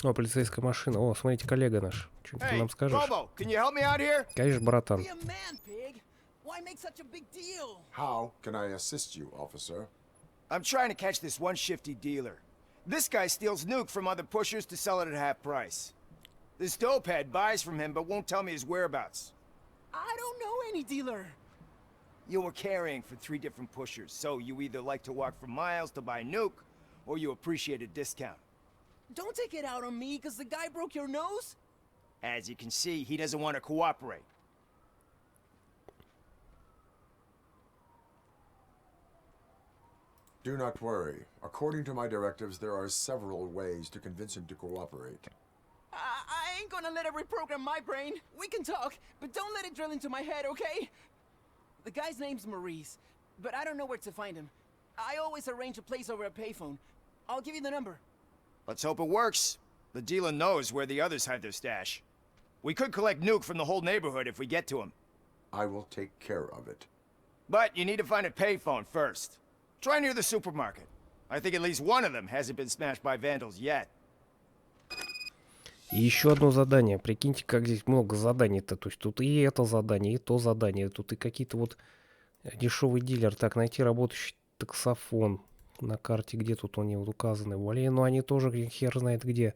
О, полицейская машина. О, смотрите, коллега наш. Что-нибудь ты Hey, нам скажешь? Robo, can you help me out here? Конечно, братан. Be a man, pig. Why make such a big deal? How can I assist you, officer? I'm trying to catch this one shifty dealer. This guy steals nuke from other pushers to sell it at half price. This dopehead buys from him but won't tell me his whereabouts. I don't know any dealer. You were carrying for 3 different pushers, so you either like to walk for miles to buy nuke, or you appreciate a discount. Don't take it out on me because the guy broke your nose. As you can see, he doesn't want to cooperate. Do not worry. According to my directives, there are several ways to convince him to cooperate. I ain't gonna let it reprogram my brain. We can talk, but don't let it drill into my head, okay? The guy's name's Maurice, but I don't know where to find him. I always arrange a place over a payphone. I'll give you the number. Let's hope it works. The dealer knows where the others hide their stash. We could collect nuke from the whole neighborhood if we get to him. I will take care of it. But you need to find a payphone first. Try near the supermarket. I think at least one of them hasn't been smashed by vandals yet. И еще одно задание. Прикиньте, как здесь много заданий-то. То есть тут и это задание, и то задание. Тут и какие-то вот дешевый дилер. Так, найти работающий таксофон. На карте где тут они вот указаны. Блин, ну они тоже хер знает где.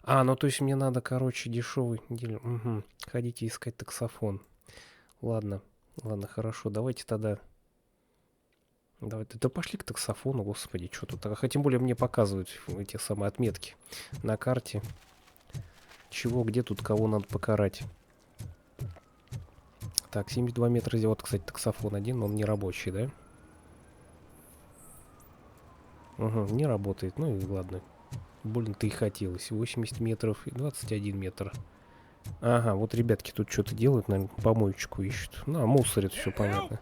А, ну то есть мне надо, короче, дешевый дилер. Угу. Ходите искать таксофон. Ладно, ладно, хорошо. Давайте тогда... Давайте, да пошли к таксофону, господи, что тут. А тем более мне показывают эти самые отметки на карте. Чего, где тут, кого надо покарать. Так, 72 метра. Вот, кстати, таксофон один, но он не рабочий, да? Угу, не работает. Ну и ладно. Больно-то и хотелось. 80 метров и 21 метр. Ага, вот ребятки тут что-то делают, наверное, помоечку ищут. Ну, а мусорят, все понятно.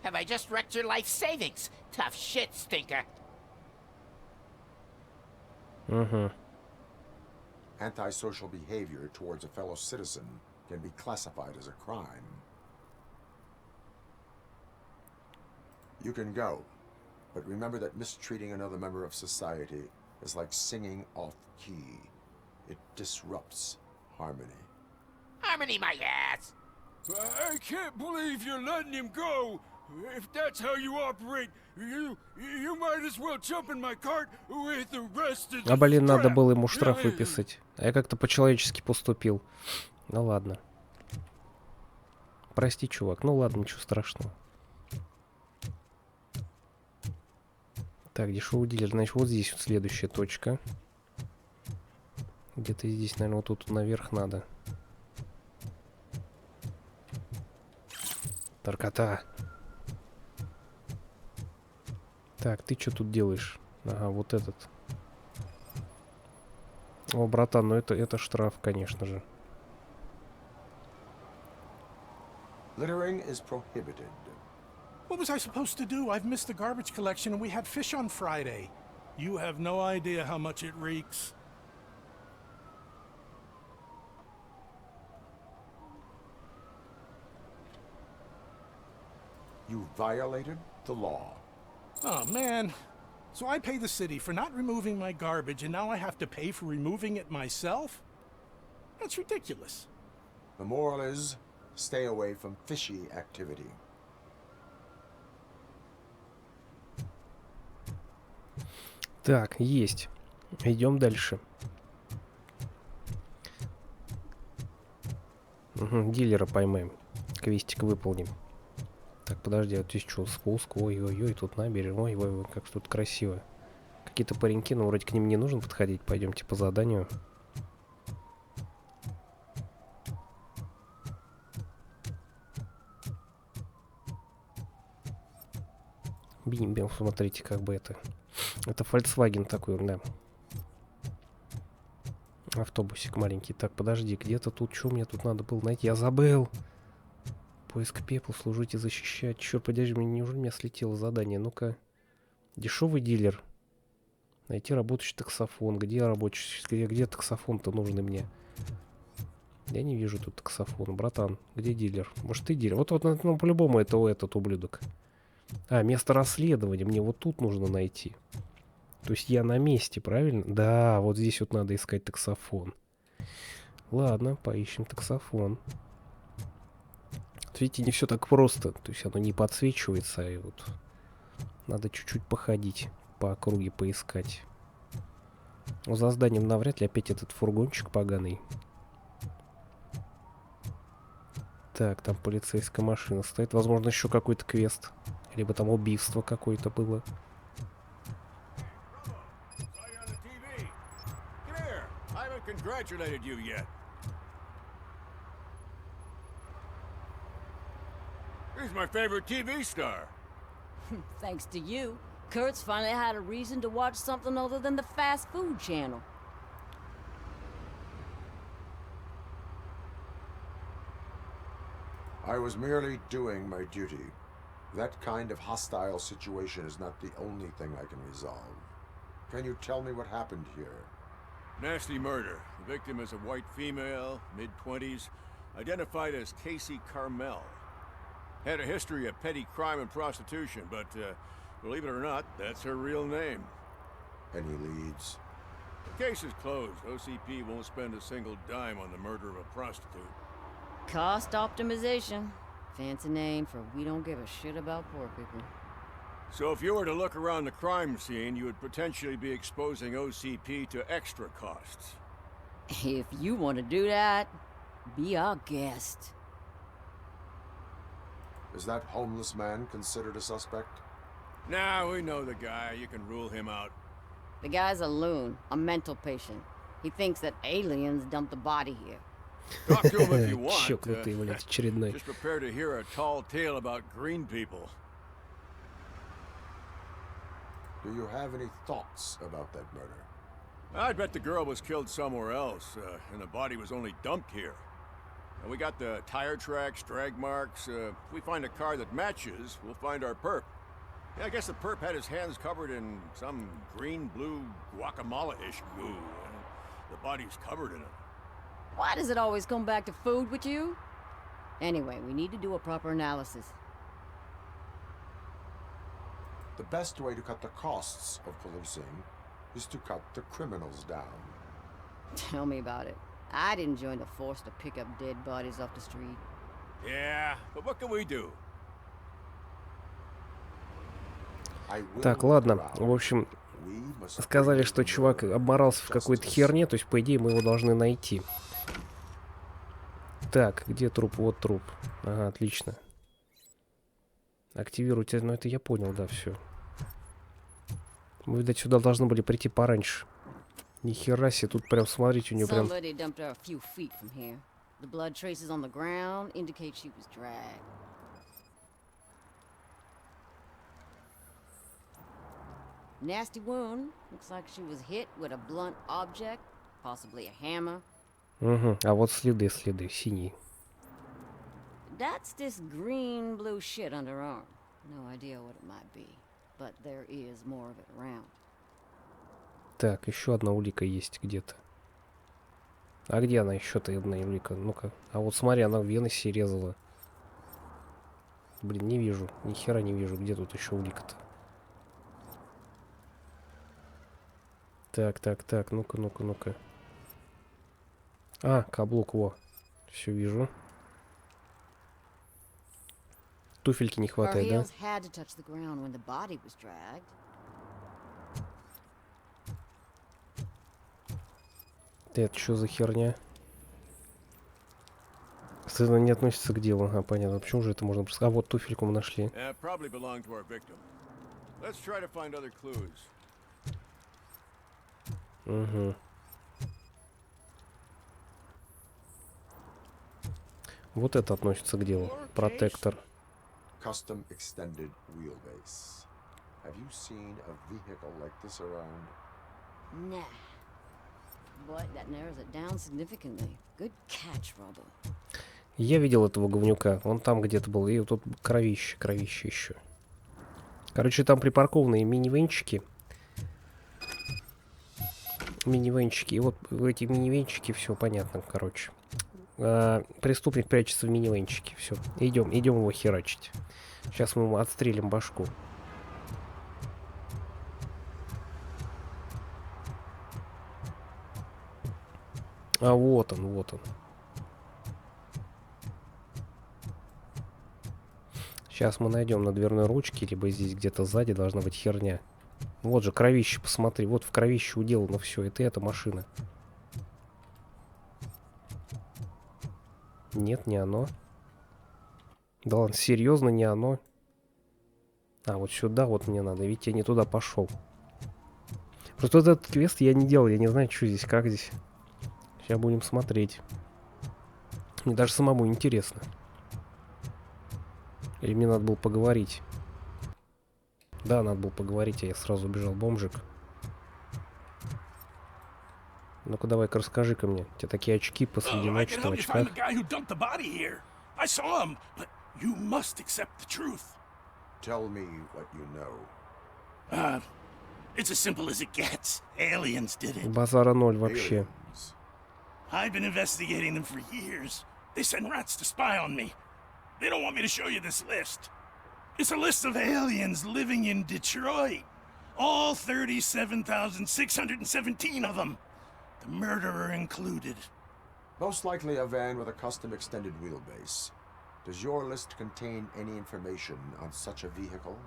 Have I just wrecked your life savings? Tough shit, stinker. Угу. Antisocial behavior towards a fellow citizen can be classified as a crime. You can go, but remember that mistreating another member of society is like singing off key. It disrupts harmony. Harmony my ass! I can't believe you're letting him go! If that's how you operate, you might as well jump in my cart with the rest of the А, блин, надо crap. было ему штраф выписать. А я как-то по-человечески поступил. Ну ладно. Прости, чувак. Ну ладно, ничего страшного. Так, дешевый дилер. Значит, вот здесь вот следующая точка. Где-то здесь, наверное, вот тут наверх надо. Таркота. Так, ты что тут делаешь? Ага, вот этот. О, братан, ну это штраф, конечно же. Littering is prohibited. What was I supposed to do? I've missed the garbage collection and we had fish on Friday. You have no idea how much it reeks. You violated the law. Oh, man. So I pay the city for not removing my garbage and now I have to pay for removing it myself? That's ridiculous. The moral is, stay away from fishy activity. Так, есть. Идем дальше. Угу, дилера поймаем. Квестик выполним. Так, подожди, вот здесь что, спуск? Ой-ой-ой, тут набережная. Ой-ой-ой, как тут красиво. Какие-то пареньки, но вроде к ним не нужно подходить. Пойдемте по заданию. Бим-бим, смотрите, как бы это... Это Volkswagen такой, да. Автобусик маленький. Так, подожди, где-то тут... Что мне тут надо было найти? Я забыл! Поиск пепла, служить и защищать. Черт, подожди, неужели у меня слетело задание? Ну-ка. Дешевый дилер. Найти работающий таксофон. Где рабочий... Где таксофон-то нужный мне? Я не вижу тут таксофон. Братан, где дилер? Может, ты дилер? Вот, ну, по-любому это этот ублюдок. А, место расследования. Мне вот тут нужно найти. То есть я на месте, правильно? Да, вот здесь вот надо искать таксофон. Ладно, поищем таксофон. Вот видите, не все так просто. То есть оно не подсвечивается, и вот надо чуть-чуть походить по округе, поискать. Ну, за зданием навряд ли опять этот фургончик поганый. Так, там полицейская машина стоит. Возможно, еще какой-то квест. Либо там убийство какое-то было. Congratulated you yet. He's my favorite TV star. Thanks to you, Kurt's finally had a reason to watch something other than the fast food channel. I was merely doing my duty. That kind of hostile situation is not the only thing I can resolve. Can you tell me what happened here? Nasty murder. The victim is a white female, mid-20s, identified as Casey Carmel. Had a history of petty crime and prostitution, but believe it or not, that's her real name. Any leads? The case is closed. OCP won't spend a single dime on the murder of a prostitute. Cost optimization. Fancy name for we don't give a shit about poor people. So if you were to look around the crime scene, you would potentially be exposing OCP to extra costs. If you want to do that, be our guest. Is that homeless man considered a suspect? Nah, we know the guy. You can rule him out. The guy's a loon, a mental patient. He thinks that aliens dumped the body here. Talk to him if you want. Чокнутый, блядь, очередной. Just prepare to hear a tall tale about green people. Do you have any thoughts about that murder? I bet the girl was killed somewhere else, and the body was only dumped here. And we got the tire tracks, drag marks. If we find a car that matches, we'll find our perp. Yeah, I guess the perp had his hands covered in some green-blue guacamole-ish goo, and the body's covered in it. Why does it always come back to food with you? Anyway, we need to do a proper analysis. The best way to cut the costs of policing is to cut the criminals down. Tell me about it. I didn't join the force to pick up dead bodies off the street. Yeah, but what can we do? Так, ладно. В общем, сказали, что чувак обморался в какой-то херне, то есть, по идее, мы его должны найти. Так, где труп? Вот труп. Ага, отлично. Активируйте. Ну, это я понял, да, все. Мы, видать, сюда должны были прийти пораньше. Ни хера себе, тут прям, смотрите, у него прям... Somebody dumped her a few feet from here. The blood traces on the ground indicate she was dragged. Nasty wound. Looks like she was hit with a blunt object, possibly a hammer. Угу, а вот следы, синие. That's this green-blue shit on her arm. No idea what it might be, but there is more of it around. Так, еще одна улика есть где-то. А где она? Еще-то одна улика. Ну-ка. А вот смотри, она вены себе резала. Блин, не вижу. Ни хера не вижу. Где тут еще улика-то? Так. Ну-ка. А, каблук, во. Все вижу. Туфельки не хватает, да? Это что за херня? Кстати, она не относится к делу. А, понятно. Почему же это можно... А вот туфельку мы нашли. Угу. Вот это относится к делу. Протектор. Custom extended wheelbase. Have you seen a vehicle like this around? Nah. But that narrows it down significantly. Good catch, Robo. Я видел этого говнюка. Он там где-то был. И вот тут кровище еще. Короче, там припаркованные минивенчики. И вот в эти минивенчики все понятно, короче. Преступник прячется в минивенчике. Все. Идем его херачить. Сейчас мы ему отстрелим башку. А вот он, вот он. Сейчас мы найдем на дверной ручке, либо здесь где-то сзади должна быть херня. Вот же кровище, посмотри. Вот в кровище уделано все. Это эта машина. Нет, не оно. Да ладно, серьезно, не оно. А, вот сюда вот мне надо. Ведь я не туда пошел. Просто вот этот квест я не делал. Я не знаю, что здесь, как здесь. Сейчас будем смотреть. Мне даже самому интересно. Или мне надо было поговорить? Да, надо было поговорить, а я сразу убежал, бомжик. Ну-ка, давай-ка расскажи-ка мне. У тебя такие очки посреди ночи, в очках. I saw him, but you must accept the truth. Tell me what you know. It's as simple as it gets. Aliens did it. Базара ноль вообще. Aliens. I've been investigating them for years. They send rats to spy on me. They don't want me to show you this list. It's a list of aliens living in Detroit. All 37,617 of them. The murderer included. Most likely a van with a custom extended wheelbase. Does your list contain any information on such a vehicle?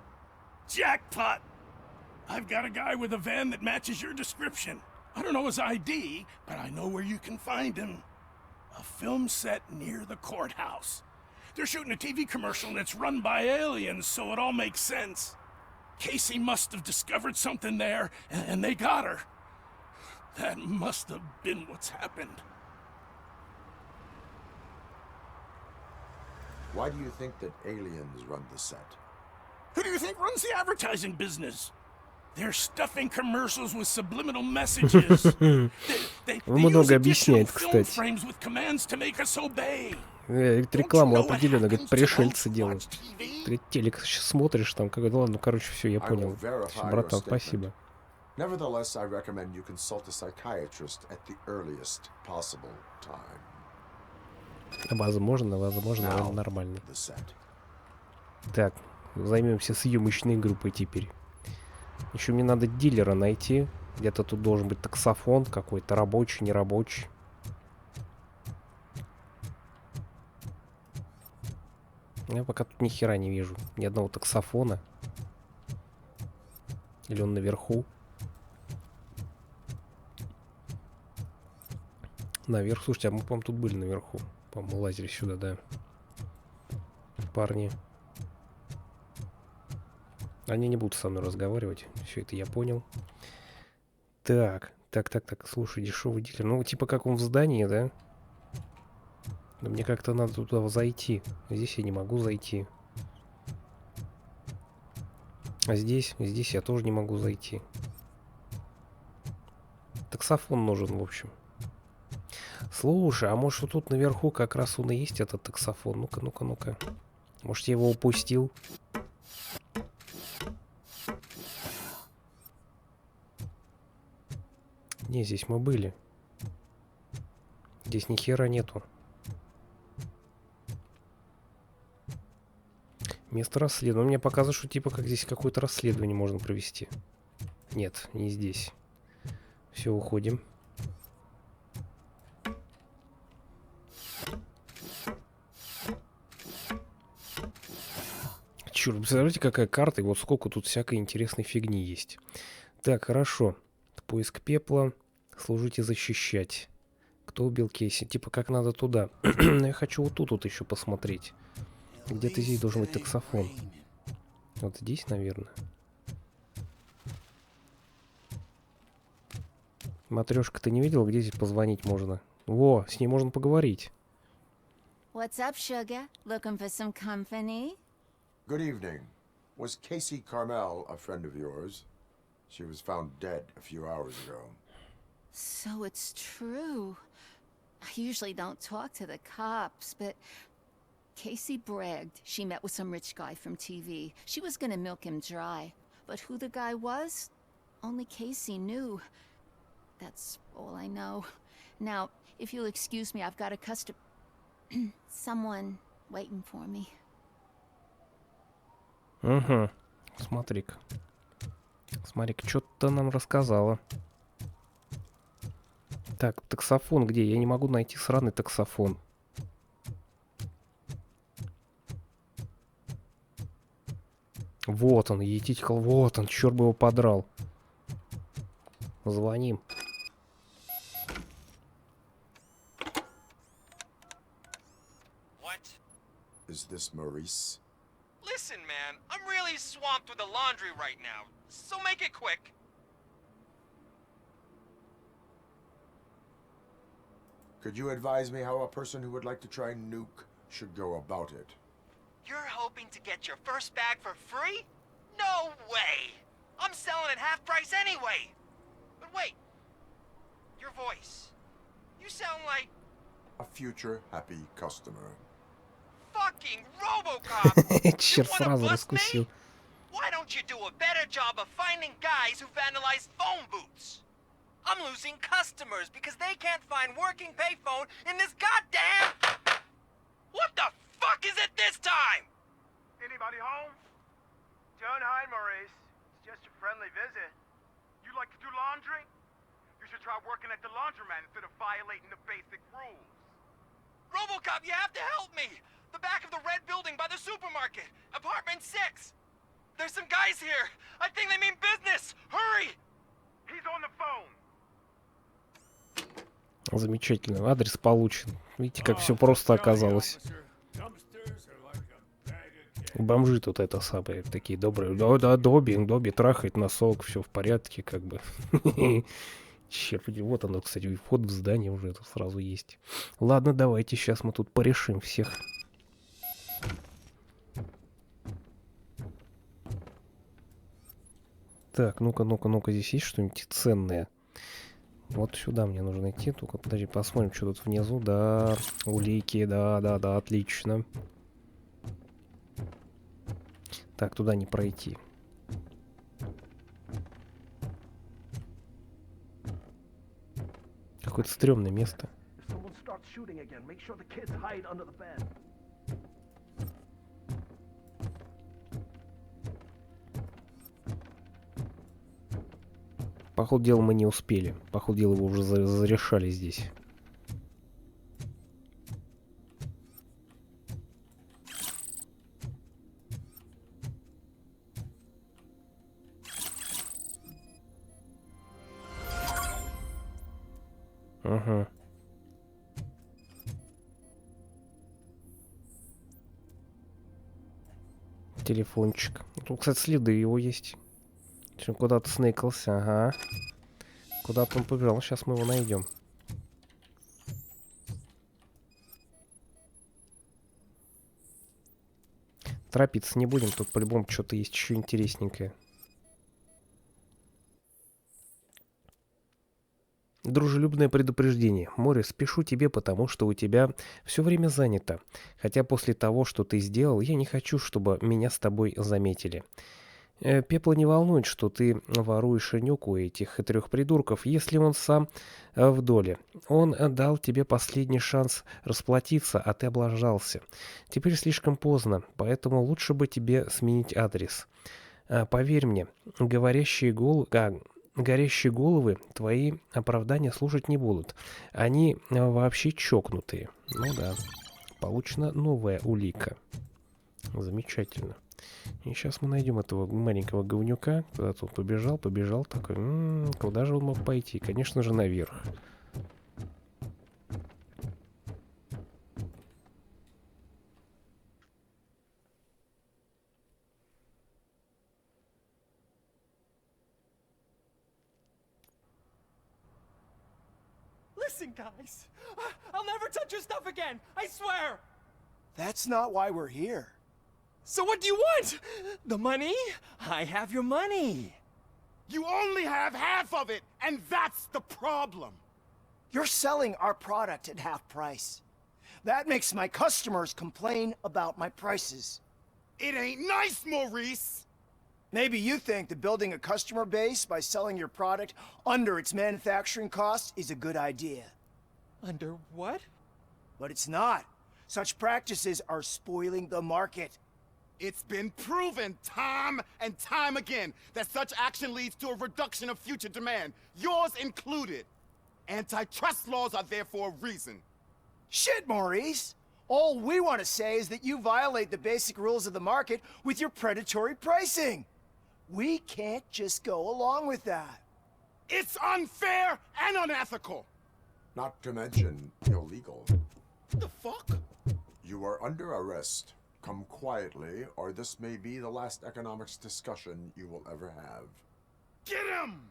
Jackpot! I've got a guy with a van that matches your description. I don't know his ID, but I know where you can find him. A film set near the courthouse. They're shooting a TV commercial and it's run by aliens, so it all makes sense. Casey must have discovered something there, and they got her. That must have been what's happened. Why do you think that aliens run the set? Who do you think runs the advertising business? They're stuffing commercials with subliminal messages. They Много use additional объясняет, film кстати. frames with commands to make us obey. Рекламу определенно, говорит, пришельцы делают. Ты телек сейчас смотришь там, как... Ладно, ну, короче, все, я I will понял. verify your Братан, statement. спасибо. Nevertheless, I recommend you consult a psychiatrist at the earliest possible time. Возможно, Now, нормально. the set. Так, займемся съемочной группой теперь. Еще мне надо дилера найти. Где-то тут должен быть таксофон какой-то, рабочий, нерабочий. Я пока тут ни хера не вижу. Ни одного таксофона. Или он наверху? Наверх. Слушайте, а мы, по-моему, тут были наверху. По-моему, лазили сюда, да. Парни. Они не будут со мной разговаривать. Все это я понял. Так. Слушай, дешевый дилер. Ну, типа как он в здании, да? Но мне как-то надо туда зайти. Здесь я не могу зайти. А здесь я тоже не могу зайти. Таксофон нужен, в общем. Слушай, а может вот тут наверху как раз он и есть этот таксофон? Ну-ка. Может, я его упустил? Не, здесь мы были. Здесь ни хера нету. Место расследования. Мне показывает, что типа как здесь какое-то расследование можно провести. Нет, не здесь. Все, уходим. Черт, представляете, какая карта, и вот сколько тут всякой интересной фигни есть. Так, хорошо. Поиск пепла. Служить и защищать. Кто убил Кейси? Типа как надо туда. Я хочу вот тут вот еще посмотреть. Где-то здесь должен быть таксофон. Вот здесь, наверное. Матрешка, ты не видел, где здесь позвонить можно? Во, с ней можно поговорить. What's up, sugar? Looking for some company? Good evening. Was Casey Carmel a friend of yours? She was found dead a few hours ago. So it's true. I usually don't talk to the cops, but Casey bragged she met with some rich guy from TV. She was gonna milk him dry. But who the guy was? Only Casey knew. That's all I know. Now, if you'll excuse me, I've got a someone waiting for me. Угу. Смотри-ка. Смотри-ка, что-то нам рассказала. Так, таксофон где? Я не могу найти сраный таксофон. Вот он, етитикал, вот он, черт бы его подрал. Звоним. What? Is this Maurice? Listen, man, I'm really swamped with the laundry right now, so make it quick. Could you advise me how a person who would like to try nuke should go about it? You're hoping to get your first bag for free? No way! I'm selling at half price anyway! But wait, your voice. You sound like A future happy customer. fucking RoboCop! You Черт, wanna сразу bust раскусил. me? Why don't you do a better job of finding guys who vandalize phone booths? I'm losing customers because they can't find working payphone in this goddamn... What the fuck is it this time? Anybody home? Don't hide, Maurice. It's just a friendly visit. You like to do laundry? You should try working at the laundromat instead of violating the basic rules. RoboCop, you have to help me! The back of the red building by the supermarket. Apartment 6. There's some guys here. I think they mean business. Hurry! He's on the phone. Замечательно, адрес получен. Видите, как все просто оказалось. Бомжи тут это самое, такие добрые. Да, Добби трахает носок, все в порядке, как бы. Черт, вот оно, кстати, вход в здание уже это сразу есть. Ладно, давайте, сейчас мы тут порешим всех. Так, ну-ка, здесь есть что-нибудь ценное? Вот сюда мне нужно идти. Только подожди, посмотрим, что тут внизу. Да, улики, да, отлично. Так, туда не пройти. Какое-то стрёмное место. Походу дела мы не успели. Походу дела его уже зарешали здесь. Ага. Телефончик. Тут, кстати, следы его есть. Куда-то сныкался, ага. Куда-то он побежал. Сейчас мы его найдем. Торопиться не будем. Тут по-любому что-то есть еще интересненькое. Дружелюбное предупреждение. Море, спешу тебе, потому что у тебя все время занято. Хотя после того, что ты сделал, я не хочу, чтобы меня с тобой заметили. Пепла не волнует, что ты воруешь нюк у этих 3 придурков, если он сам в доле. Он дал тебе последний шанс расплатиться, а ты облажался. Теперь слишком поздно, поэтому лучше бы тебе сменить адрес. Поверь мне, горящие головы твои оправдания слушать не будут. Они вообще чокнутые. Ну да, получена новая улика. Замечательно. И сейчас мы найдем этого маленького говнюка. Куда-то он побежал такой. Куда же он мог пойти? Конечно же, наверх. Listen, guys. I'll never touch your stuff again. I swear. That's not why we're here. So what do you want? The money? I have your money. You only have half of it, and that's the problem. You're selling our product at half price. That makes my customers complain about my prices. It ain't nice, Maurice. Maybe you think that building a customer base by selling your product under its manufacturing cost is a good idea. Under what? But it's not. Such practices are spoiling the market. It's been proven time and time again that such action leads to a reduction of future demand, yours included. Antitrust laws are there for a reason. Shit, Maurice! All we want to say is that you violate the basic rules of the market with your predatory pricing. We can't just go along with that. It's unfair and unethical. Not to mention illegal. The fuck? You are under arrest. Come quietly, or this may be the last economics discussion you will ever have. Get him!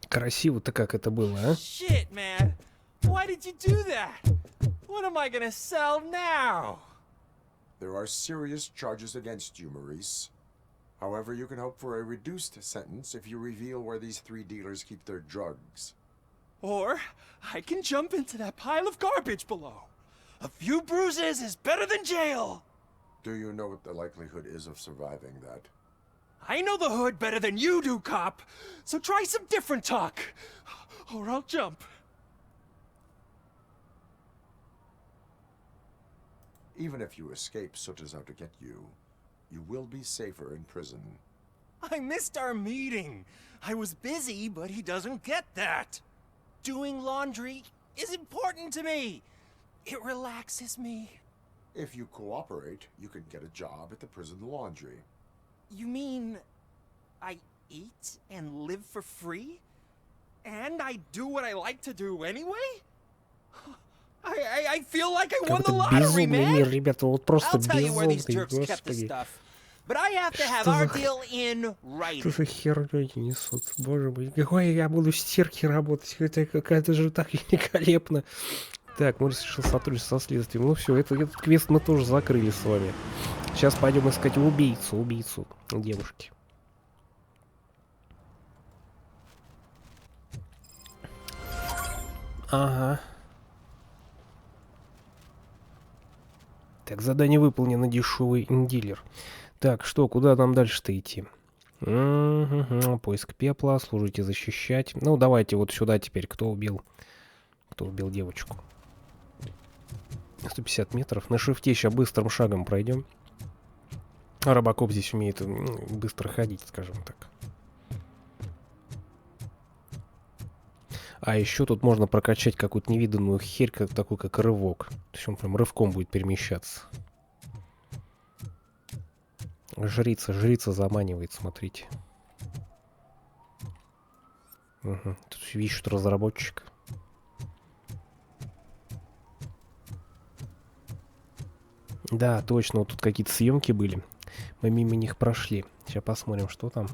Красиво-то как это было, а? Shit, man. Why did you do that? What am I gonna sell now? There are serious charges against you, Maurice. However, you can hope for a reduced sentence if you reveal where these 3 dealers keep their drugs. Or I can jump into that pile of garbage below. A few bruises is better than jail. Do you know what the likelihood is of surviving that? I know the hood better than you do, cop. So try some different talk. Or I'll jump. Even if you escape Soot is out to get you, you will be safer in prison. I missed our meeting. I was busy, but he doesn't get that. Doing laundry is important to me. It relaxes me. If you cooperate, you can get a job at the prison laundry. You mean I eat and live for free? And I do what I like to do anyway? I feel like I won the lottery, Безумный man. мир, ребята, вот просто I'll tell you where these безумный, jerks kept the господи. stuff. But I have to have Что our за- deal in Что writing. за херню несут? Боже мой, какой я буду в стирке работать? Это какая-то же так великолепно. Так, Морис решил сотрудничать со следствием. Ну все, этот квест мы тоже закрыли с вами. Сейчас пойдем искать убийцу девушки. Ага. Так, задание выполнено, дешевый дилер. Так, что, куда нам дальше-то идти? Поиск пепла, служите защищать. Ну, давайте вот сюда теперь. Кто убил девочку? 150 метров. На шифте сейчас быстрым шагом пройдем. Робокоп здесь умеет быстро ходить, скажем так. А еще тут можно прокачать какую-то невиданную херь, такую как рывок. То есть он прям рывком будет перемещаться. Жрица заманивает, смотрите. Угу. Тут ищут разработчика. Да, точно, вот тут какие-то съемки были. Мы мимо них прошли. Сейчас посмотрим, что там.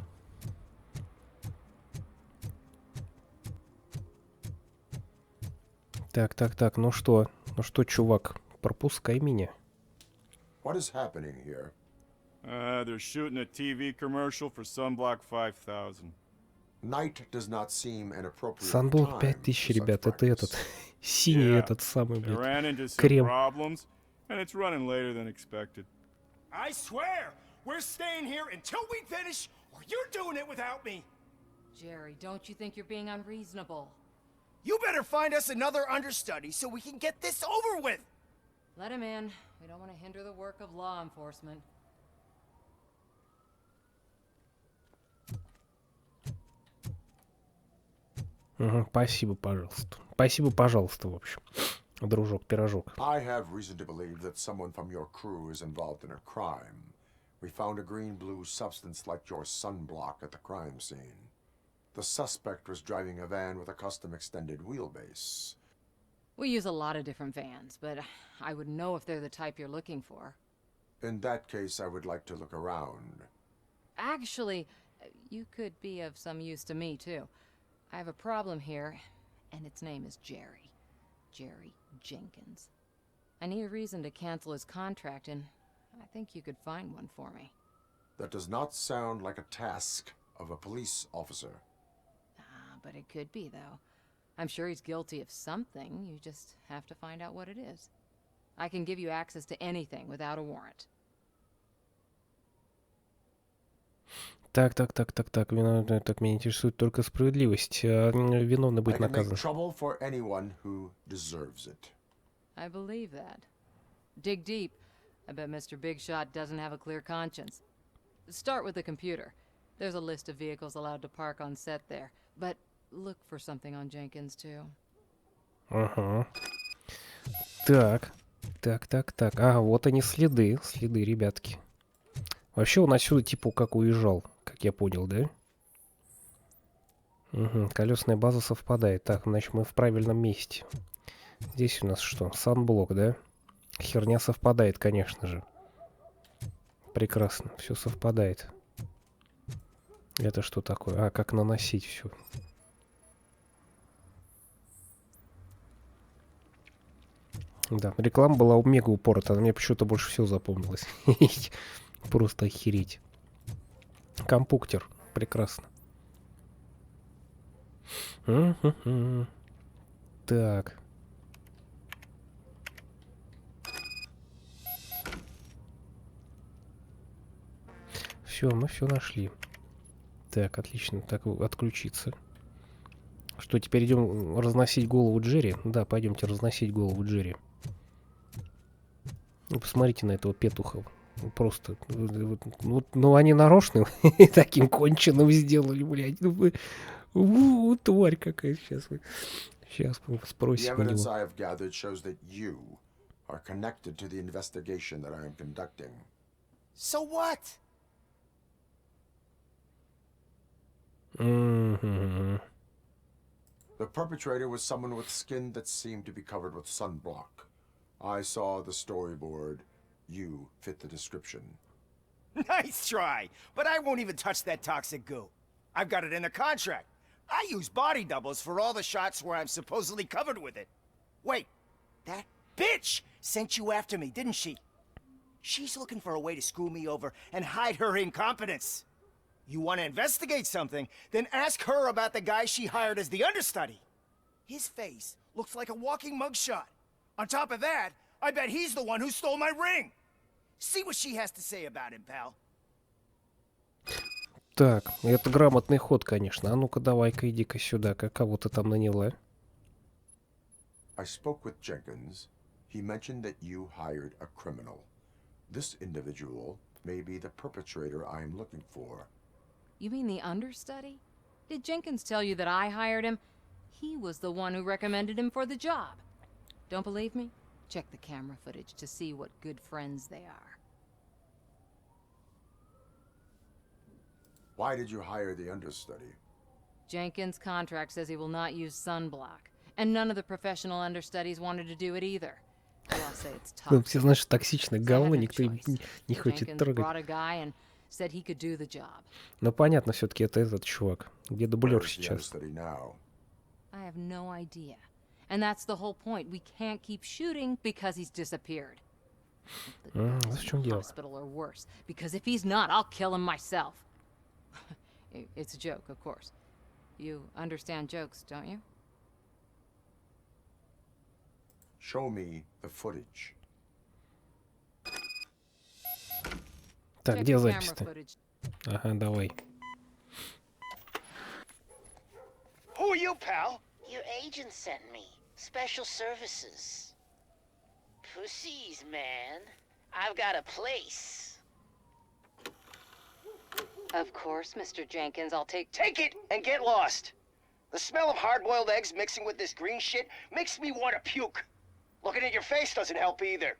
Так, ну что, чувак, пропускай меня. What is happening here? They're shooting a TV commercial for Sunblock 5000. Night does not seem an appropriate Sunblock time 5000, for such ребят, это этот. practice. Синий Yeah, этот самый, They ran блядь. into some Крем. problems, and it's running later than expected. I swear, we're staying here until we finish, or you're doing it without me. Jerry, don't you think you're being unreasonable? You better find us another understudy so we can get this over with. Let him in. We don't want to hinder the work of law enforcement. Угу, спасибо, пожалуйста. Спасибо, пожалуйста, в общем. Дружок-пирожок. I have reason to believe that someone from your crew is involved in a crime. We found a green-blue substance like your sunblock at the crime scene. The suspect was driving a van with a custom extended wheelbase. We use a lot of different vans, but I wouldn't know if they're the type you're looking for. In that case, I would like to look around. Actually, you could be of some use to me, too. I have a problem here, and its name is Jerry. Jerry Jenkins. I need a reason to cancel his contract, and I think you could find one for me. That does not sound like a task of a police officer. But it could be, though. I'm sure he's guilty of something. You just have to find out what it is. I can give you access to anything without a warrant. Так. Так, меня интересует только справедливость. Виновный I будет can make наказан. trouble for anyone who deserves it. I believe that. Dig deep. I bet Mr. Big Shot doesn't have a clear conscience. Start with the computer. There's a list of vehicles allowed to park on set there. But look for something on Jenkins, too. Ага. Так. А, вот они следы. Следы, ребятки. Вообще он отсюда типа как уезжал, как я понял, да? Угу, колесная база совпадает. Так, значит мы в правильном месте. Здесь у нас что? Санблок, да? Херня совпадает, конечно же. Прекрасно, все совпадает. Это что такое? А, как наносить все. Да, реклама была мега упоротая, она мне почему-то больше всего запомнилась. Просто охереть. Компуктер, прекрасно. Так. Все, мы все нашли. Так, отлично. Так, отключиться. Что, теперь идем разносить голову Джерри? Да, пойдемте разносить голову Джерри. Ну, посмотрите на этого петуха. Просто. Ну, они нарочно таким конченым сделали, блядь. Ну, тварь какая. Сейчас мы спросим у The evidence него. I have gathered shows that you are connected to the investigation that I am conducting. So what? Мгм. The perpetrator was someone with skin that seemed to be covered with sunblock. I saw the storyboard. You fit the description. Nice try, but I won't even touch that toxic goo. I've got it in the contract. I use body doubles for all the shots where I'm supposedly covered with it. Wait, that bitch sent you after me, didn't she? She's looking for a way to screw me over and hide her incompetence. You want to investigate something, then ask her about the guy she hired as the understudy. His face looks like a walking mugshot. On top of that, I bet he's the one who stole my ring. See what she has to say about him, pal. Так, это грамотный ход, конечно. А ну-ка, давай-ка, иди-ка сюда. Кого ты там наняла? I spoke with Jenkins. He mentioned that you hired a criminal. This individual may be the perpetrator I am looking for. You mean the understudy? Did Jenkins tell you that I hired him? He was the one who recommended him for the job. Don't believe me? Check the camera footage to see what good friends they are. Why did you hire the understudy? Jenkins' contract says he will not use sunblock, and none of the professional understudies wanted to do it either. They all say it's Ну, toxic. все, знаешь, токсичное So I говно, had no никто choice. не хочет Jenkins трогать. brought a guy and said he could do the job. Но понятно, все-таки это этот чувак. Где дублер Where's the сейчас? understudy now? I have no idea. And that's the whole point. We can't keep shooting because he's disappeared. The guy's в чем in the дело? hospital or worse. Because if he's not, I'll kill him myself. It's a joke, of course. You understand jokes, don't you? Show me the footage. Так, Check где the camera запись-то? footage. Ага, давай. Who are you, pal? Your agent sent me. Special services. Pussies, man. I've got a place. Of course, Mr. Jenkins, I'll take... Take it and get lost. The smell of hard-boiled eggs mixing with this green shit makes me want to puke. Looking at your face doesn't help either.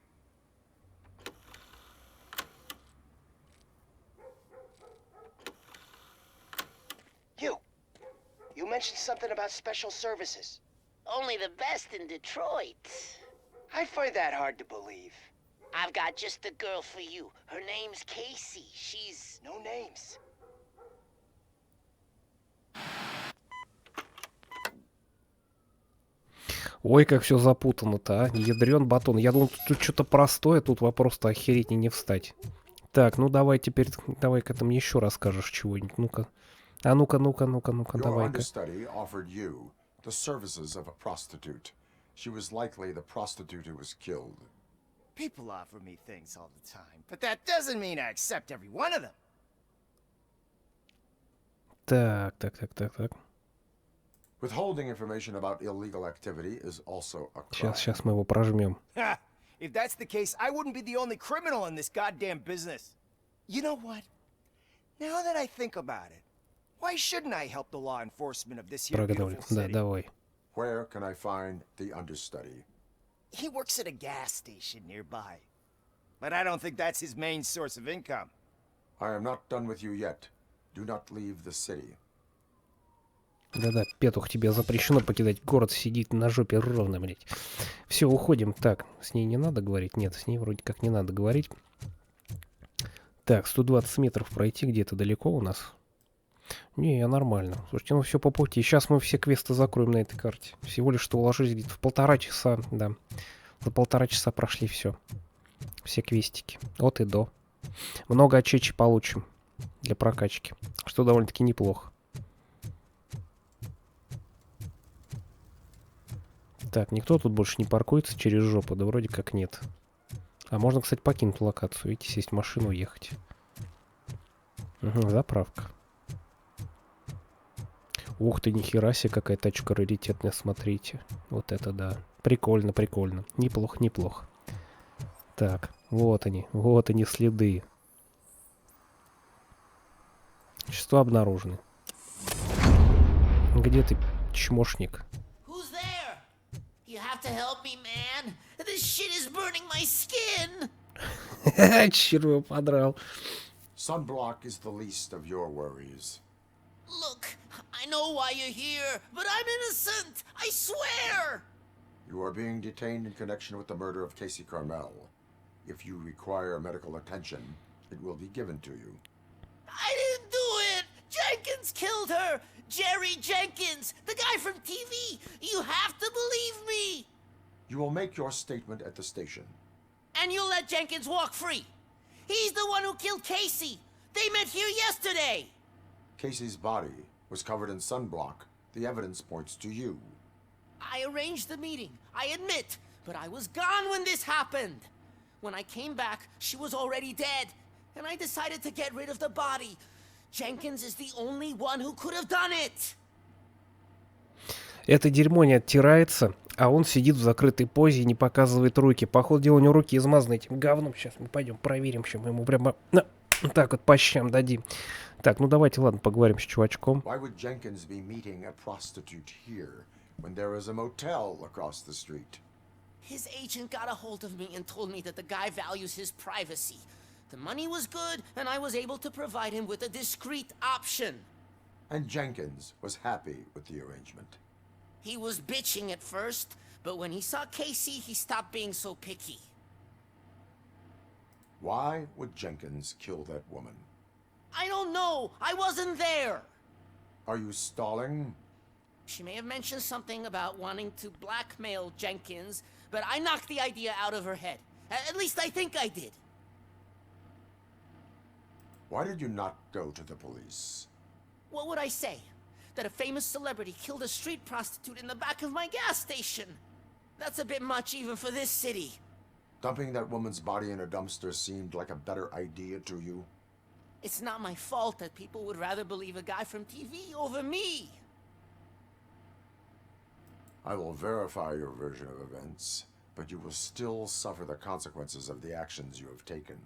You mentioned something about special services. Only the best in Detroit. I find that hard to believe. I've got just the girl for you. Her name's Casey. She's... No names. Ой, как все запутано-то, а. Ядрен батон. Я думал, тут что-то простое, тут вопрос-то охереть и не встать. Так, ну давай теперь, давай-ка ты мне еще расскажешь чего-нибудь. Ну-ка. А ну-ка, Your давай-ка. understudy offered you the services of a prostitute. She was likely the prostitute who was killed. People offer me things all the time, but that doesn't mean I accept every one of them. Так. Withholding information about illegal activity is also a crime. Сейчас мы его прожмем. Ha! If that's the case, I wouldn't be the only criminal in this goddamn business. You know what? Now that I think about it, why shouldn't I help the law enforcement of this here Прогнали. beautiful Да, city? давай. Where can I find the understudy? He works at a gas station nearby. But I don't think that's his main source of income. I am not done with you yet. Do not leave the city. Да-да, петух, тебе запрещено покидать город, сидит на жопе ровно, блядь. Все, уходим. Так, с ней не надо говорить? Нет, с ней вроде как не надо говорить. Так, 120 метров пройти где-то далеко у нас. Не, нормально. Слушайте, ну все по пути. Сейчас мы все квесты закроем на этой карте. Всего лишь что уложились где-то в 1,5 часа, да. За 1,5 часа прошли все. Все квестики. От и до. Много очечи получим для прокачки. Что довольно-таки неплохо. Так, никто тут больше не паркуется через жопу? Да вроде как нет. А можно, кстати, покинуть локацию. Видите, сесть в машину, уехать. Угу, заправка. Ух ты, нихера себе, какая тачка раритетная, смотрите. Вот это да. Прикольно, прикольно. Неплохо, неплохо. Так, вот они следы. Вещества обнаружены. Где ты, чмошник? Who's there? You have to help me, man. This shit is burning my skin. Черт его подрал. Sunblock is the least of your worries. Look, I know why you're here, but I'm innocent. I swear. You are being detained in connection with the murder of Casey Carmel. If you require medical attention, it will be given to you. I didn't do it. Jenkins killed her. Jerry Jenkins, the guy from TV. You have to believe me. You will make your statement at the station. And you'll let Jenkins walk free. He's the one who killed Casey. They met here yesterday. Casey's body was covered in sunblock. The evidence points to you. I arranged the meeting, I admit, but I was gone when this happened. When I came back, she was already dead, and I decided to get rid of the body. Jenkins is the only one who could have done it. Это дерьмо не оттирается, а он сидит в закрытой позе и не показывает руки. Походу дела, у него руки измазаны этим говном. Сейчас мы пойдем проверим, чем мы ему прямо так вот по щам дадим. Так, ну давайте, ладно, поговорим с чувачком. Why would Jenkins be meeting a prostitute here when there is a motel across the street? His agent got a hold of me and told me that the guy values his privacy. The money was good, and I was able to provide him with a discreet option. And Jenkins was happy with the arrangement. He was bitching at first, but when he saw Casey, he stopped being so picky. Why would Jenkins kill that woman? I don't know. I wasn't there. Are you stalling? She may have mentioned something about wanting to blackmail Jenkins, but I knocked the idea out of her head. At least I think I did. Why did you not go to the police? What would I say? That a famous celebrity killed a street prostitute in the back of my gas station? That's a bit much even for this city. Dumping that woman's body in a dumpster seemed like a better idea to you? It's not my fault that people would rather believe a guy from TV over me. I will verify your version of events, but you will still suffer the consequences of the actions you have taken.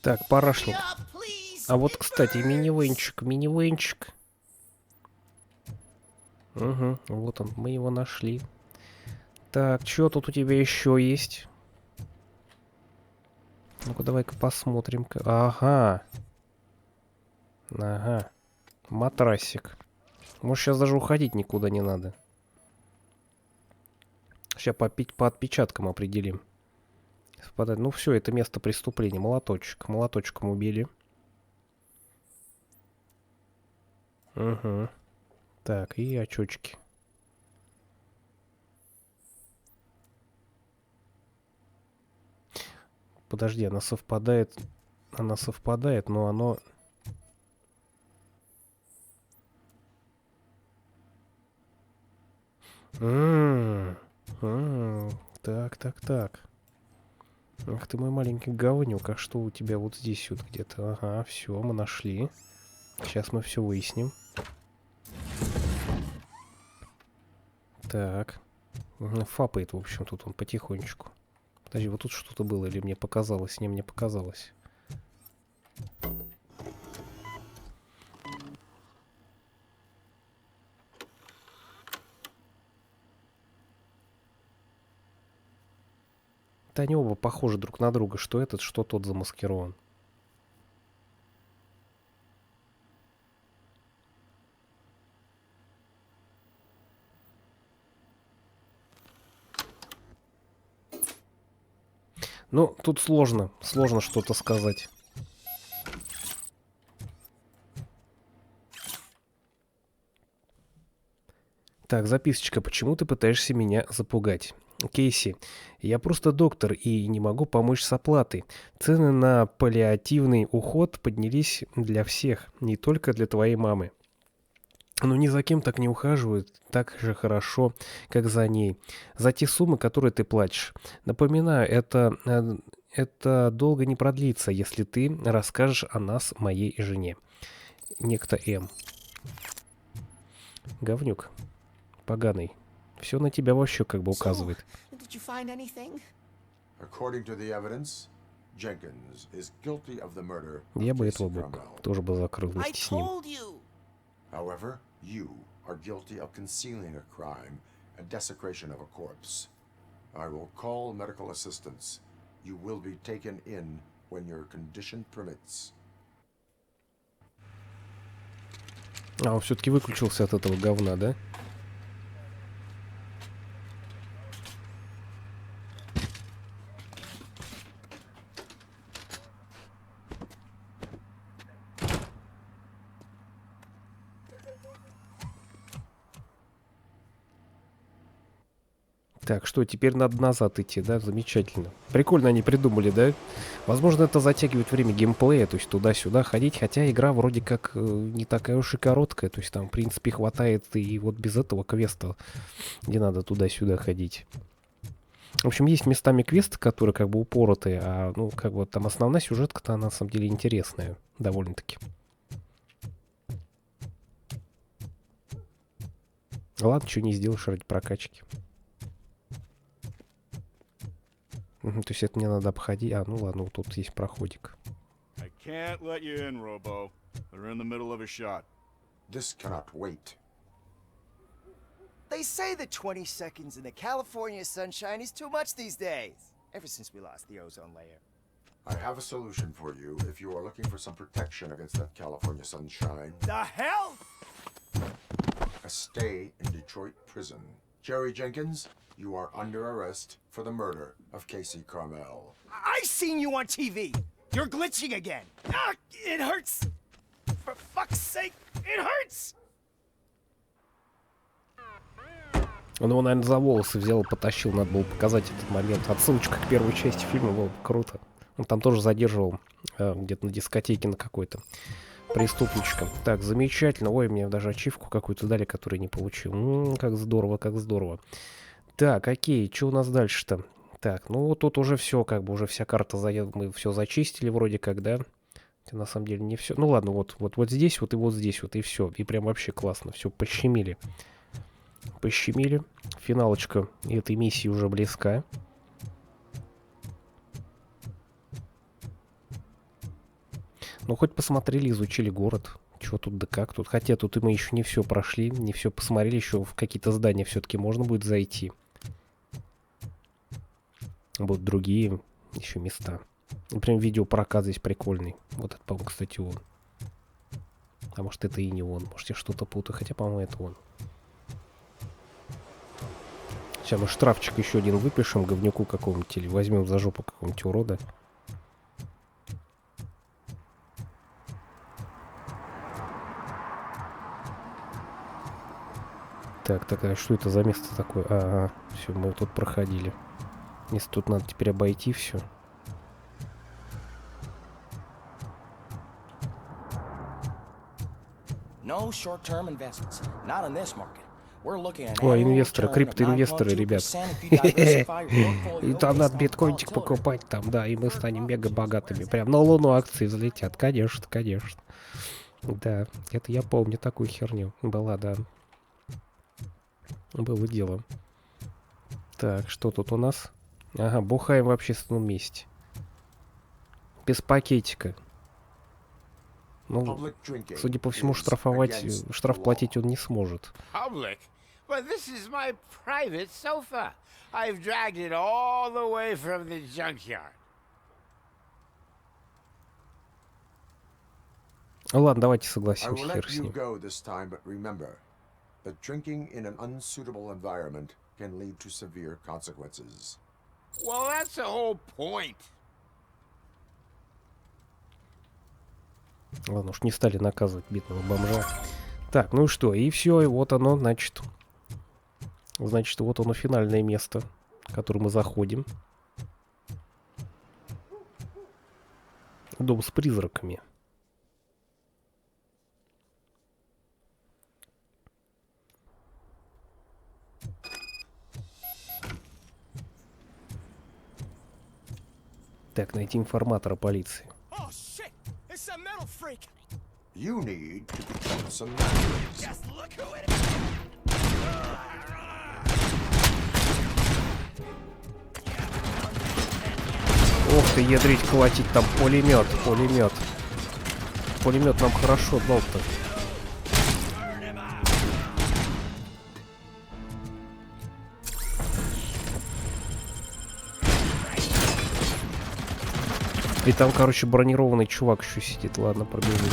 Так, парашник. А вот, кстати, мини-венчик. Угу, вот он, мы его нашли. Так, что тут у тебя еще есть? Ну-ка, давай-ка посмотрим. Ага. Ага. Матрасик. Может, сейчас даже уходить никуда не надо. Сейчас по отпечаткам определим. Совпадает. Ну все, это место преступления. Молоточек. Молоточком убили. Угу. Так, и очочки. Подожди, она совпадает. Она совпадает, но оно... Так. Ах ты мой маленький говнюк, а что у тебя вот здесь вот где-то? Ага, все, мы нашли. Сейчас мы все выясним. Так. Фапает, в общем, тут он потихонечку. Подожди, вот тут что-то было, или мне показалось? Не, мне показалось. Да они оба похожи друг на друга. Что этот, что тот замаскирован. Ну, тут сложно что-то сказать. Так, записочка. Почему ты пытаешься меня запугать? Кейси, я просто доктор и не могу помочь с оплатой. Цены на паллиативный уход поднялись для всех, не только для твоей мамы. Но ни за кем так не ухаживают так же хорошо, как за ней. За те суммы, которые ты платишь. Напоминаю, это долго не продлится, если ты расскажешь о нас моей жене. Некто М. Говнюк. Поганый. Все на тебя вообще как бы указывает. Did you find anything? According to the evidence, Jenkins is guilty of the murder of Я бы Casey этого бы Cromwell. тоже бы закрыл I вместе с ним. told you. However, you are guilty of concealing a crime and desecration of a corpse. I will call medical assistance. You will be taken in when your condition permits. А, он все-таки выключился от этого говна, да? Так, что, теперь надо назад идти, да? Замечательно. Прикольно они придумали, да? Возможно, это затягивает время геймплея, то есть туда-сюда ходить, хотя игра вроде как не такая уж и короткая, то есть там, в принципе, хватает и вот без этого квеста, где надо туда-сюда ходить. В общем, есть местами квесты, которые как бы упоротые, а, ну, как бы там основная сюжетка-то, она, на самом деле, интересная довольно-таки. Ладно, что не сделаешь ради прокачки. То есть это мне надо обходить. А, ну ладно, вот тут есть проходик. I can't let you in, Robo. They're in the middle of a shot. This cannot wait. They say that 20 seconds in the California sunshine is too much these days. Ever since we lost the ozone layer. I have a solution for you if you are looking for some protection against that California sunshine. The hell? A stay in Detroit prison. Jerry Jenkins, you are under arrest for the murder of Casey Carmel. I seen you on TV. You're glitching again. Ah, it hurts. For fuck's sake, it hurts. Он его, наверное, за волосы взял и потащил. Надо было показать этот момент. Отсылочка к первой части фильма было бы круто. Он там тоже задерживал где-то на дискотеке на какой-то преступничка. Так, замечательно. Ой, мне даже ачивку какую-то дали, которую не получил. Как здорово, как здорово. Так, окей, что у нас дальше-то? Так, ну вот тут уже все, как бы уже вся карта мы все зачистили вроде как, да? Хотя на самом деле не все. Ну ладно, вот здесь вот и вот здесь вот и все. И прям вообще классно. Все пощемили. Пощемили. Финалочка этой миссии уже близка. Ну, хоть посмотрели, изучили город. Чего тут да как тут. Хотя тут и мы еще не все прошли, не все посмотрели. Еще в какие-то здания все-таки можно будет зайти. Будут другие еще места. Например, видеопрокат здесь прикольный. Вот это, по-моему, кстати, он. А может, это и не он. Может, я что-то путаю. Хотя, по-моему, это он. Сейчас мы штрафчик еще один выпишем говнюку какому-нибудь. Или возьмем за жопу какого-нибудь урода. Так, а что это за место такое? Ага, все, мы тут проходили. Если тут надо теперь обойти все. No short-term investments. Not in this market. Ой, инвесторы, криптоинвесторы, ребят. И там надо биткоинчик покупать, там, да, и мы станем мега богатыми. Прям на Луну акции взлетят, конечно, конечно. Да, это я помню такую херню. Была, да. Было дело. Так, что тут у нас? Ага, бухаем в общественном месте. Без пакетика. Ну, судя по всему, штраф платить он не сможет. Public? But this is my private sofa. I've dragged it all the way from the junkyard. Ладно, давайте согласимся, хер с ним. That drinking in an unsuitable environment can lead to severe consequences. Well, that's the whole point. Ладно уж, не стали наказывать бедного бомжа. Так, ну и что? И все, и вот оно, значит. Значит, вот оно финальное место, в которое мы заходим. Дом с призраками. Так, найти информатора полиции. You need to become some matches. Just look who it is. Ох ты, ядрить, колотить там пулемет, пулемет. Пулемет нам хорошо дал-то. И там, короче, бронированный чувак еще сидит. Ладно, пробежимся.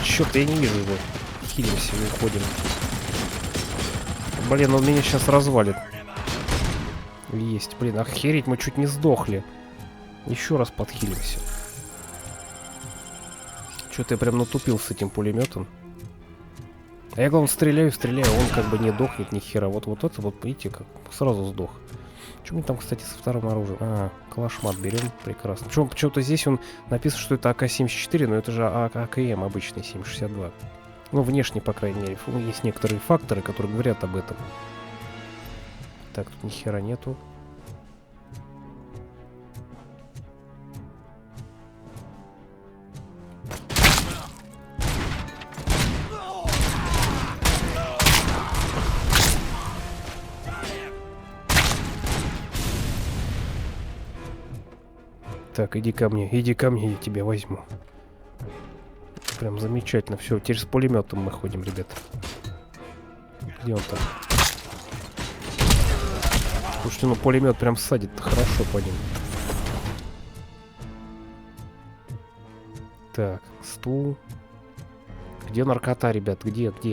Чё-то я не вижу его. Хилимся, выходим. Блин, он меня сейчас развалит. Есть, блин, охереть, мы чуть не сдохли. Еще раз подхилимся. Что-то я прям натупил с этим пулеметом. А я, главное, стреляю, он как бы не дохнет ни хера. Вот это вот, видите, как сразу сдох. Что мне там, кстати, со вторым оружием? А, калашмат берем, прекрасно. Почему-то здесь он написан, что это АК-74, но это же АКМ обычный 7,62. Ну, внешне, по крайней мере. Есть некоторые факторы, которые говорят об этом. Так, тут ни хера нету. Так, иди ко мне, я тебя возьму. Прям замечательно. Все, теперь с пулеметом мы ходим, ребят. Где он там? Слушайте, ну пулемет прям садит хорошо по ним. Так, стул. Где наркота, ребят? Где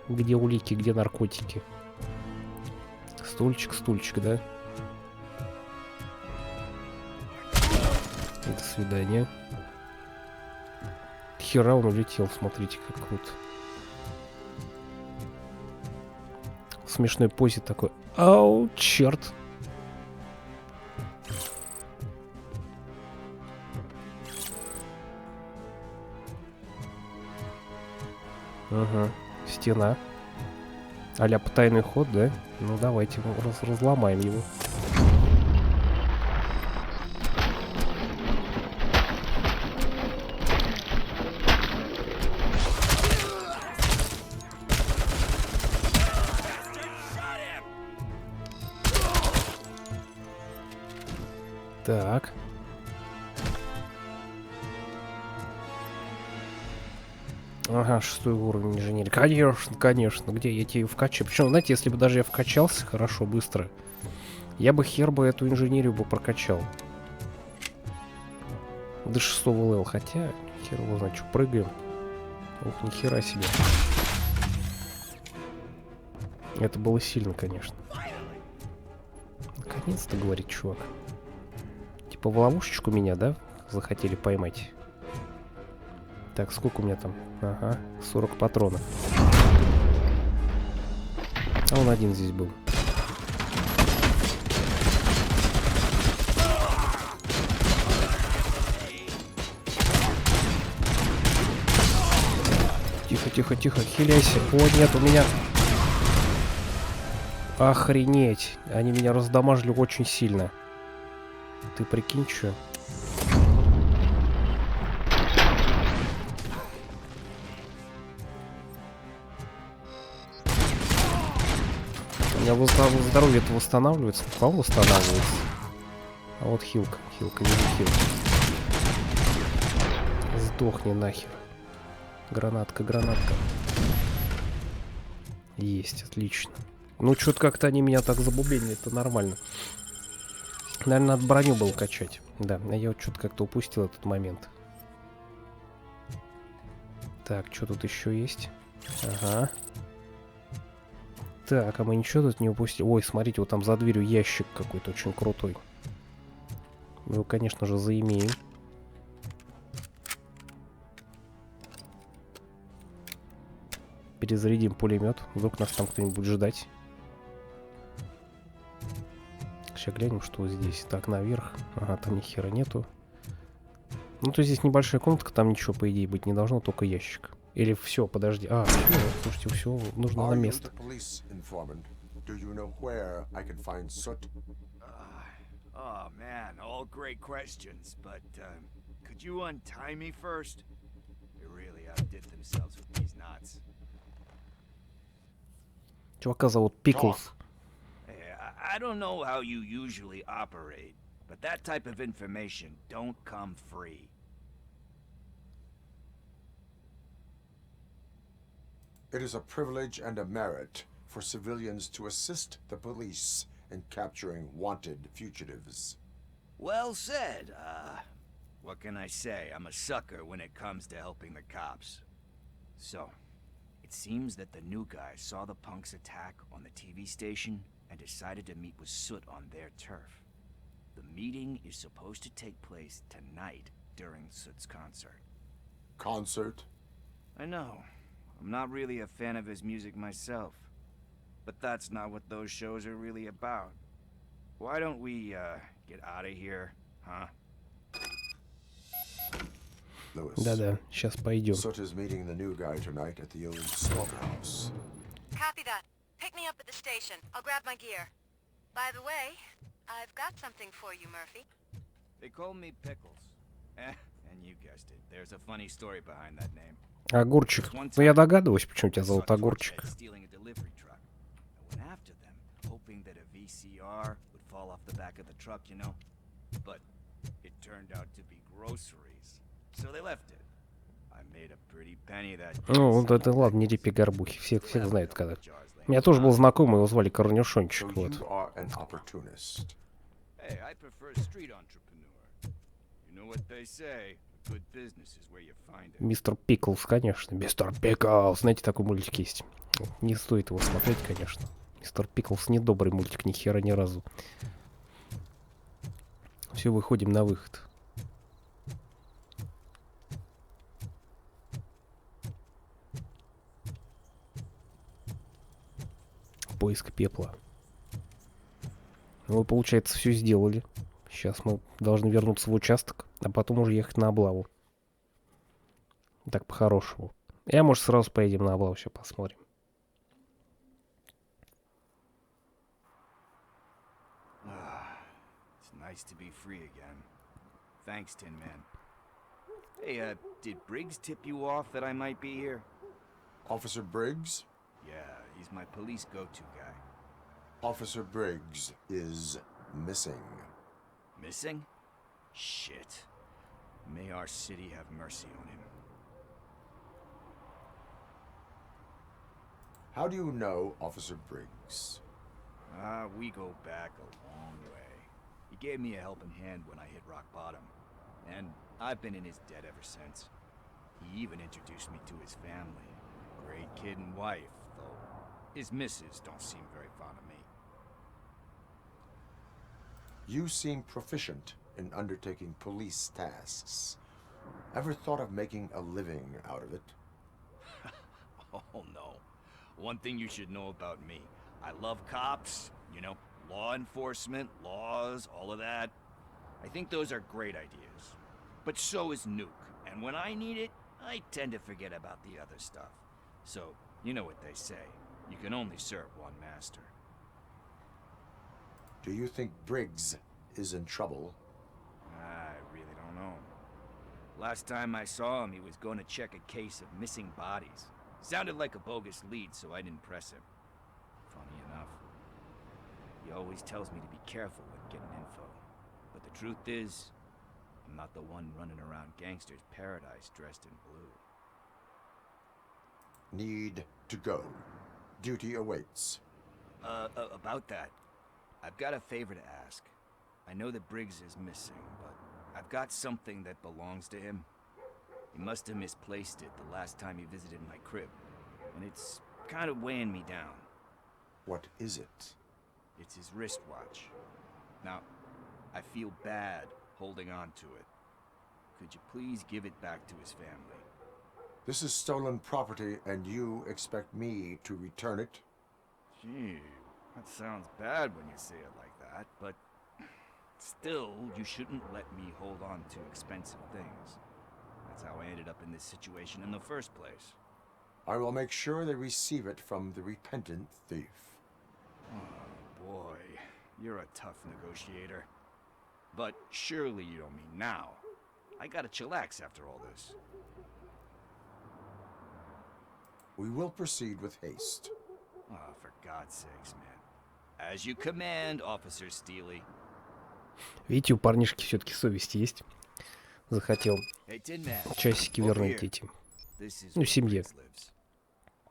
улики, где наркотики? Стульчик, да? До свидания. Хера он улетел, смотрите, как круто. В смешной позе такой. Ау, черт. Ага, стена. А-ля потайный ход, да? Ну давайте разломаем его. Так. Ага, 6-й уровень инженерии. Конечно. Где я тебе вкачаю? Причем, знаете, если бы даже я вкачался хорошо, быстро, я бы хер бы эту инженерию бы прокачал. До 6-го левела. Хотя, хер его знает, что прыгаем. Ух, ни хера себе. Это было сильно, конечно. Наконец-то, говорит чувак. Типа в ловушечку меня, да, захотели поймать? Так, сколько у меня там? Ага, 40 патронов. А он один здесь был. Тихо, тихо, тихо, хиляйся. О, нет, у меня... Охренеть. Они меня раздамажили очень сильно. Ты прикинь, что? У меня здоровье это восстанавливается. По-моему, восстанавливается. А вот хилка. Хилка, не хилка. Сдохни нахер. Гранатка, гранатка. Есть, отлично. Ну, что-то как-то они меня так забубенили, это нормально. Наверное, надо броню было качать. Да, я вот что-то как-то упустил этот момент. Так, что тут еще есть? Ага. Так, а мы ничего тут не упустили? Ой, смотрите, вот там за дверью ящик какой-то очень крутой. Мы его, конечно же, заимеем. Перезарядим пулемет. Вдруг нас там кто-нибудь будет ждать. Сейчас глянем, что здесь. Так, наверх. Ага, там ни хера нету. Ну, то здесь небольшая комнатка, там ничего, по идее, быть не должно, только ящик. Или все, подожди. А, все, слушайте, все, нужно на место. Oh man, all great questions, but could you untie me first? They really outdid themselves with these knots. Чувака зовут Пиклс. I don't know how you usually operate, but that type of information don't come free. It is a privilege and a merit for civilians to assist the police in capturing wanted fugitives. Well said. What can I say? I'm a sucker when it comes to helping the cops. So, it seems that the new guy saw the punks attack on the TV station and decided to meet with Soot on their turf. The meeting is supposed to take place tonight during Soot's concert. Concert? I know. I'm not really a fan of his music myself. But that's not what those shows are really about. Why don't we, get out of here, huh? Да-да, сейчас пойдем. Soot is meeting the new guy tonight at the old slaughterhouse. Copy that. Pick me up at the station. I'll grab my gear. By the way, I've got something for you, Murphy. They call me Pickles. And you guessed it. There's a funny story behind that name. Огурчик. Ну, я догадываюсь, почему тебя зовут Огурчик. Ну, вот это ладно, не репи горбухи. Всех знают, когда. У меня тоже был знакомый, его звали Корнюшончик. Вот. Мистер Пиклс, конечно. Мистер Пиклс. Знаете, такой мультик есть. Не стоит его смотреть, конечно. Мистер Пиклс не добрый мультик, ни хера ни разу. Все, выходим на выход. Поиск пепла. Ну, вы, получается, все сделали. Сейчас мы должны вернуться в участок, а потом уже ехать на облаву. Так, по-хорошему. Я, может, сразу поедем на облаву, сейчас посмотрим. Nice to be free again. Thanks, Tin Man. Hey, did Briggs tip you off that I might be here? Officer Briggs? Yeah, he's my police go-to guy. Officer Briggs is missing. Missing? Shit. May our city have mercy on him. How do you know Officer Briggs? We go back a long way. He gave me a helping hand when I hit rock bottom. And I've been in his debt ever since. He even introduced me to his family. Great kid and wife, though his missus don't seem very fond of me. You seem proficient in undertaking police tasks. Ever thought of making a living out of it? Oh no. One thing you should know about me. I love cops, you know, law enforcement, laws, all of that. I think those are great ideas. But so is Nuke, and when I need it, I tend to forget about the other stuff. So, you know what they say. You can only serve one master. Do you think Briggs is in trouble? I really don't know. Last time I saw him, he was going to check a case of missing bodies. Sounded like a bogus lead, so I didn't press him. Funny enough. He always tells me to be careful when getting info. But the truth is, I'm not the one running around gangsters' paradise dressed in blue. Need to go. Duty awaits. About that, I've got a favor to ask. I know that Briggs is missing, but I've got something that belongs to him. He must have misplaced it the last time he visited my crib, and it's kind of weighing me down. What is it? It's his wristwatch. Now, I feel bad holding on to it. Could you please give it back to his family? This is stolen property, and you expect me to return it? Gee, that sounds bad when you say it like that, but still, you shouldn't let me hold on to expensive things. That's how I ended up in this situation in the first place. I will make sure they receive it from the repentant thief. Oh boy, you're a tough negotiator. But surely you don't mean now. I gotta chillax after all this. We will proceed with haste. Oh, for God's sakes, man. As you command, Officer Steely. Видите, у парнишки все-таки совесть есть. Захотел Hey, Tin Man, часики over вернуть here. этим. This is Ну, where семье. Briggs lives.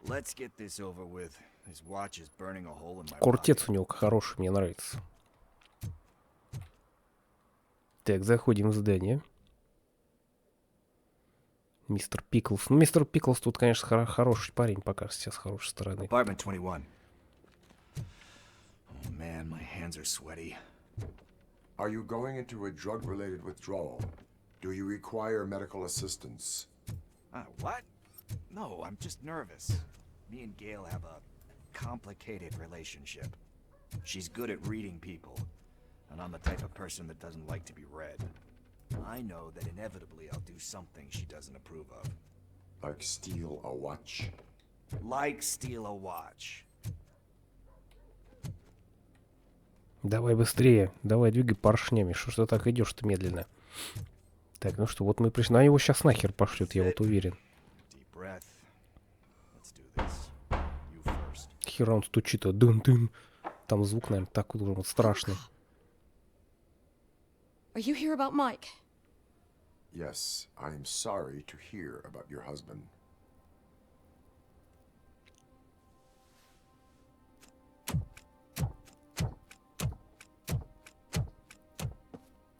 Let's get this over with. His watch is burning a hole in my Кортец у него хороший, мне нравится. Так, заходим в здание. Мистер Пиклс. Ну, мистер Пиклс тут, конечно, хороший парень покажется с хорошей стороны. Apartment 21. Oh man, my hands are sweaty. Are you going into a drug-related withdrawal? Do you require medical assistance? What? No, I'm just nervous. Me and Gail have a complicated relationship. She's good at reading people, and I'm the type of person that doesn't like to be read. I know that inevitably I'll do something she doesn't approve of. Like steal a watch? Like steal a watch. Давай быстрее. Давай, двигай поршнями. Что ж ты так идешь-то медленно? Так, ну что, вот мы пришли. Ну, его сейчас нахер пошлют, я вот уверен. Хера он стучит, дын-дын. Там звук, наверное, такой вот страшный. Are you here about Mike? Yes, I'm sorry to hear about your husband.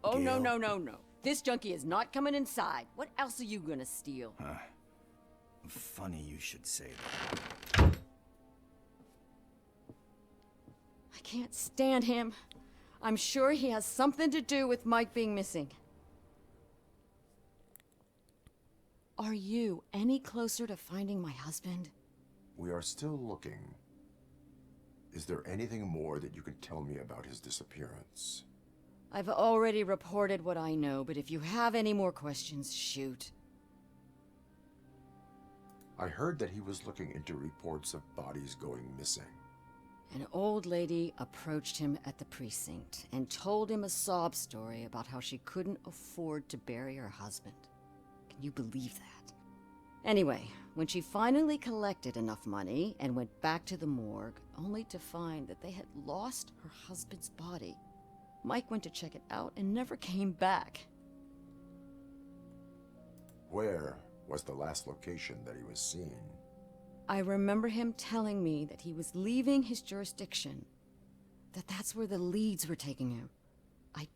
Oh, no, no, no, no. This junkie is not coming inside. What else are you gonna steal? Funny you should say that. I can't stand him. I'm sure he has something to do with Mike being missing. Are you any closer to finding my husband? We are still looking. Is there anything more that you can tell me about his disappearance? I've already reported what I know, but if you have any more questions, shoot. I heard that he was looking into reports of bodies going missing. An old lady approached him at the precinct and told him a sob story about how she couldn't afford to bury her husband. Can you believe that? Anyway, when she finally collected enough money and went back to the morgue, only to find that they had lost her husband's body, Mike went to check it out and never came back. Where was the last location that he was seen? I remember him telling me that he was leaving his jurisdiction, that that's where the leads were taking him. I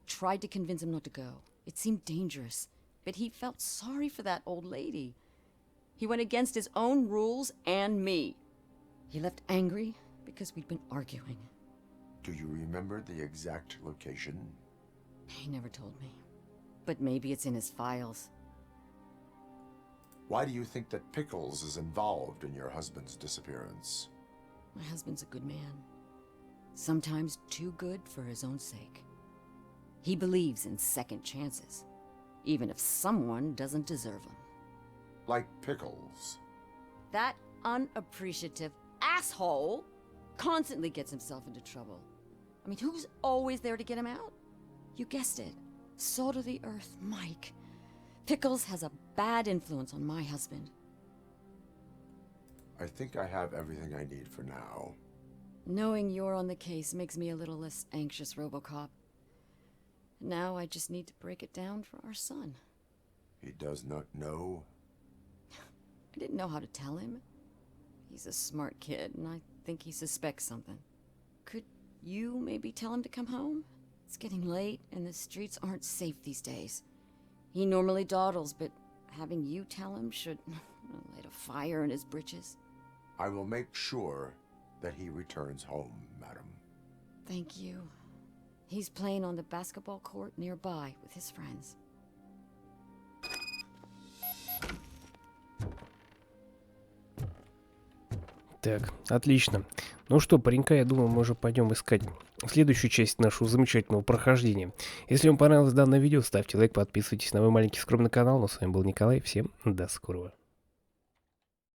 tried to convince him not to go. It seemed dangerous, but he felt sorry for that old lady. He went against his own rules and me. He left angry because we'd been arguing. Do you remember the exact location? He never told me. But maybe it's in his files. Why do you think that Pickles is involved in your husband's disappearance? My husband's a good man. Sometimes too good for his own sake. He believes in second chances, even if someone doesn't deserve them. Like Pickles. That unappreciative asshole constantly gets himself into trouble. I mean, who's always there to get him out? You guessed it. Salt of the earth, Mike. Pickles has a bad influence on my husband. I think I have everything I need for now. Knowing you're on the case makes me a little less anxious, RoboCop. Now I just need to break it down for our son. He does not know? I didn't know how to tell him. He's a smart kid, and I think he suspects something. Could you maybe tell him to come home? It's getting late, and the streets aren't safe these days. He normally dawdles, but having you tell him should light a fire in his britches. I will make sure that he returns home, madam. Thank you. He's playing on the basketball court nearby with his friends. Так, отлично. Ну что, паренька, я думаю, мы уже пойдем искать следующую часть нашего замечательного прохождения. Если вам понравилось данное видео, ставьте лайк, подписывайтесь на мой маленький скромный канал. Ну, с вами был Николай. Всем до скорого.